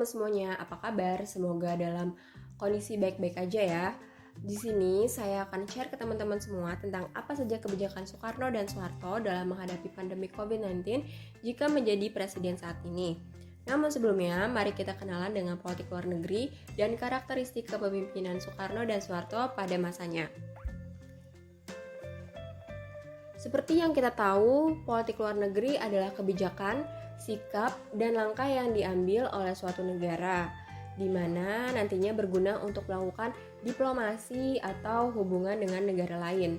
semuanya, apa kabar? Semoga dalam kondisi baik-baik aja ya. Di sini saya akan share ke teman-teman semua tentang apa saja kebijakan Soekarno dan Soeharto dalam menghadapi pandemi COVID-19 jika menjadi presiden saat ini. Namun sebelumnya, mari kita kenalan dengan politik luar negeri dan karakteristik kepemimpinan Soekarno dan Soeharto pada masanya. Seperti yang kita tahu, politik luar negeri adalah kebijakan, sikap, dan langkah yang diambil oleh suatu negara, di mana nantinya berguna untuk melakukan diplomasi atau hubungan dengan negara lain.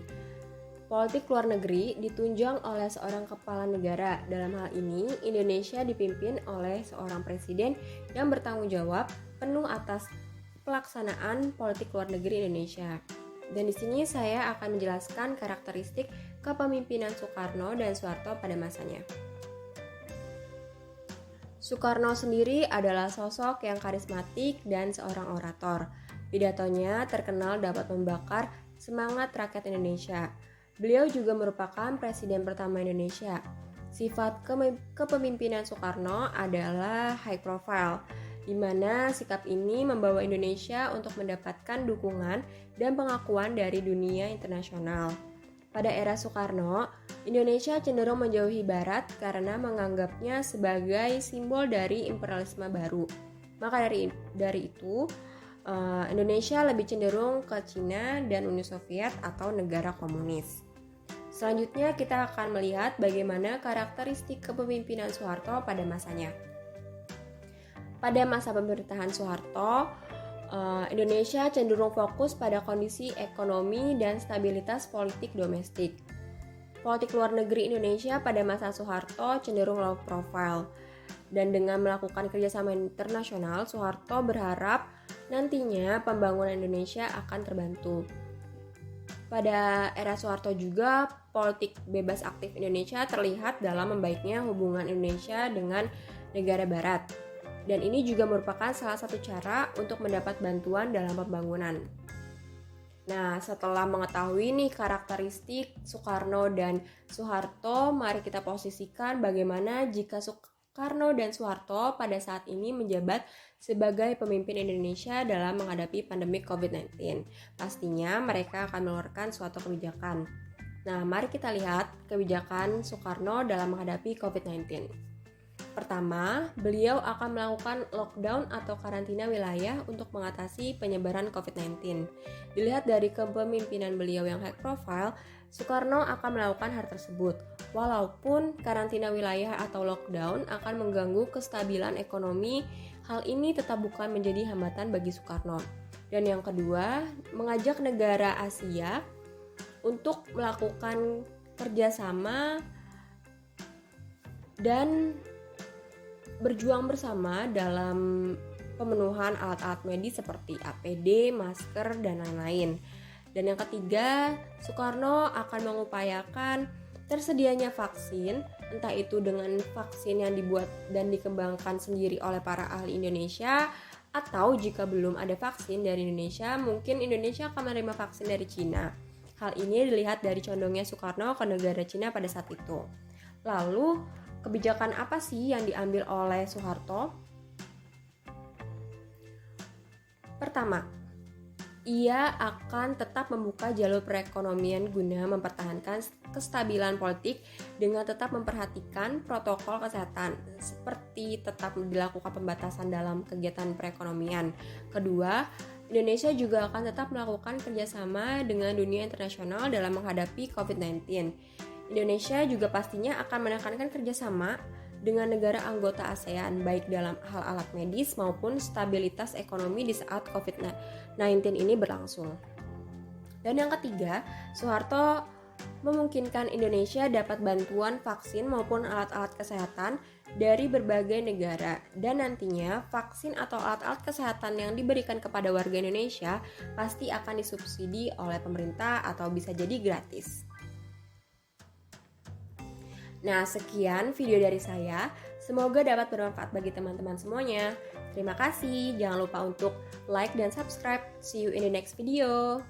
Politik luar negeri ditunjang oleh seorang kepala negara. Dalam hal ini, Indonesia dipimpin oleh seorang presiden yang bertanggung jawab penuh atas pelaksanaan politik luar negeri Indonesia. Dan di sini saya akan menjelaskan karakteristik kepemimpinan Soekarno dan Soeharto pada masanya. Soekarno sendiri adalah sosok yang karismatik dan seorang orator. Pidatonya terkenal dapat membakar semangat rakyat Indonesia. Beliau juga merupakan presiden pertama Indonesia. Sifat kepemimpinan Soekarno adalah high profile, di mana sikap ini membawa Indonesia untuk mendapatkan dukungan dan pengakuan dari dunia internasional. Pada era Soekarno, Indonesia cenderung menjauhi Barat karena menganggapnya sebagai simbol dari imperialisme baru. Maka dari itu, Indonesia lebih cenderung ke Cina dan Uni Soviet atau negara komunis. Selanjutnya kita akan melihat bagaimana karakteristik kepemimpinan Soeharto pada masanya. Pada masa pemerintahan Soeharto, Indonesia cenderung fokus pada kondisi ekonomi dan stabilitas politik domestik. Politik luar negeri Indonesia pada masa Soeharto cenderung low profile. Dan dengan melakukan kerjasama internasional, Soeharto berharap nantinya pembangunan Indonesia akan terbantu. Pada era Soeharto juga, politik bebas aktif Indonesia terlihat dalam membaiknya hubungan Indonesia dengan negara Barat. Dan ini juga merupakan salah satu cara untuk mendapat bantuan dalam pembangunan. Nah, setelah mengetahui nih karakteristik Soekarno dan Soeharto, mari kita posisikan bagaimana jika Soekarno dan Soeharto pada saat ini menjabat sebagai pemimpin Indonesia dalam menghadapi pandemi COVID-19. Pastinya mereka akan mengeluarkan suatu kebijakan. Nah, mari kita lihat kebijakan Soekarno dalam menghadapi COVID-19. Pertama, beliau akan melakukan lockdown atau karantina wilayah untuk mengatasi penyebaran COVID-19. Dilihat dari kepemimpinan beliau yang high profile, Soekarno akan melakukan hal tersebut. Walaupun karantina wilayah atau lockdown akan mengganggu kestabilan ekonomi, hal ini tetap bukan menjadi hambatan bagi Soekarno. Dan yang kedua, mengajak negara Asia untuk melakukan kerjasama dan berjuang bersama dalam pemenuhan alat-alat medis seperti APD, masker, dan lain-lain. Dan yang ketiga, Soekarno akan mengupayakan tersedianya vaksin, entah itu dengan vaksin yang dibuat dan dikembangkan sendiri oleh para ahli Indonesia, atau jika belum ada vaksin dari Indonesia, mungkin Indonesia akan menerima vaksin dari Cina. Hal ini dilihat dari condongnya Soekarno ke negara Cina pada saat itu. Lalu, kebijakan apa sih yang diambil oleh Soeharto? Pertama, ia akan tetap membuka jalur perekonomian guna mempertahankan kestabilan politik dengan tetap memperhatikan protokol kesehatan, seperti tetap dilakukan pembatasan dalam kegiatan perekonomian. Kedua, Indonesia juga akan tetap melakukan kerjasama dengan dunia internasional dalam menghadapi COVID-19. Indonesia juga pastinya akan menekankan kerjasama dengan negara anggota ASEAN, baik dalam hal alat medis maupun stabilitas ekonomi di saat COVID-19 ini berlangsung. Dan yang ketiga, Soeharto memungkinkan Indonesia dapat bantuan vaksin maupun alat-alat kesehatan dari berbagai negara. Dan nantinya vaksin atau alat-alat kesehatan yang diberikan kepada warga Indonesia pasti akan disubsidi oleh pemerintah atau bisa jadi gratis. Nah, sekian video dari saya. Semoga dapat bermanfaat bagi teman-teman semuanya. Terima kasih. Jangan lupa untuk like dan subscribe. See you in the next video.